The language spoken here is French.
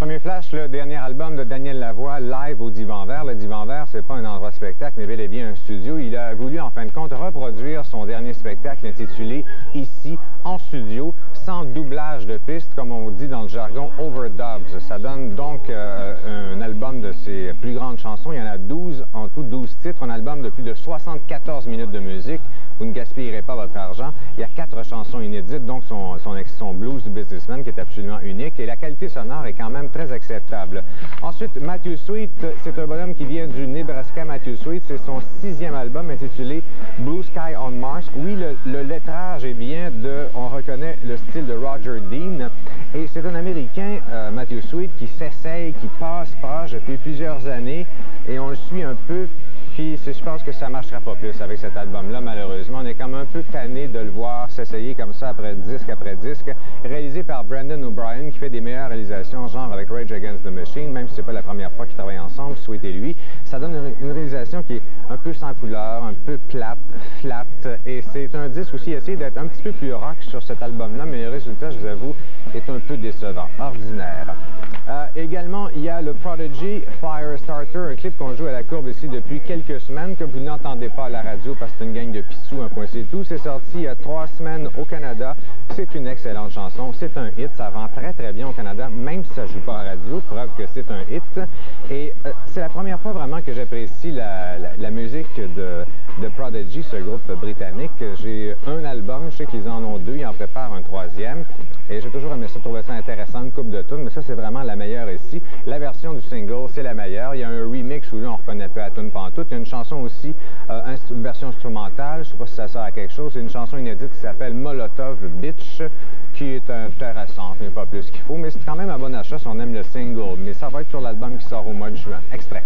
Premier flash, le dernier album de Daniel Lavoie, live au Divan Vert. Le Divan Vert, c'est pas un endroit de spectacle, mais bel et bien un studio. Il a voulu, en fin de compte, reproduire son dernier spectacle intitulé « Ici, en studio », sans doublage de pistes, comme on dit dans le jargon « overdubs ». Ça donne donc un album de ses plus grandes chansons. Il y en a 12, en tout 12 titres, un album de plus de 74 minutes de musique. Vous ne gaspillerez pas votre argent. Il y a 4 chansons inédites, donc son blues du businessman qui est absolument unique. Et la qualité sonore est quand même très acceptable. Ensuite, Matthew Sweet, c'est un bonhomme qui vient du Nebraska. Matthew Sweet, c'est son 6e album intitulé Blue Sky on Mars. Oui, le lettrage est bien on reconnaît le style de Roger Dean. Et c'est un Américain, Matthew Sweet, qui s'essaye, qui passe page depuis plusieurs années. Et on le suit un peu. Puis je pense que ça ne marchera pas plus avec cet album-là, malheureusement. On est quand même un peu tanné de le voir s'essayer comme ça après disque, réalisé par Brendan O'Brien, qui fait des meilleures réalisations, genre avec Rage Against the Machine, même si c'est pas la première fois qu'ils travaillent ensemble, Sweet et lui. Ça donne une réalisation qui est un peu sans couleur, un peu plate, flat, et c'est un disque aussi, essayer d'être un petit peu plus rock sur cet album-là, mais le résultat, je vous avoue, est un peu décevant, ordinaire. Également, il y a le Prodigy Firestarter, un clip qu'on joue à la courbe ici depuis quelques semaines, que vous n'entendez pas à la radio parce que c'est une gang de pissous, un point c'est tout. C'est sorti il y a 3 semaines au Canada. C'est une excellente chanson. C'est un hit. Ça vend très, très bien au Canada, même si ça ne joue pas à radio, preuve que c'est un hit. Et c'est la première fois vraiment que j'apprécie la musique de Prodigy, ce groupe britannique. J'ai un album, je sais qu'ils en ont 2, ils en préparent un 3e. Et j'ai toujours aimé ça, trouvé ça intéressant, une coupe de tunes, mais ça, c'est vraiment la meilleure ici. La version du single, c'est la meilleure. Il y a un remix où là, on ne reconnaît pas la tune pantoute. Il y a une chanson aussi, une version instrumentale, je ne sais pas si ça sert à quelque chose. C'est une chanson inédite qui s'appelle Molotov Bitch, qui est intéressante, mais pas plus qu'il faut. Mais c'est quand même un bon achat si on aime le single. Mais ça va être sur l'album qui sort au mois de juin. Extrait.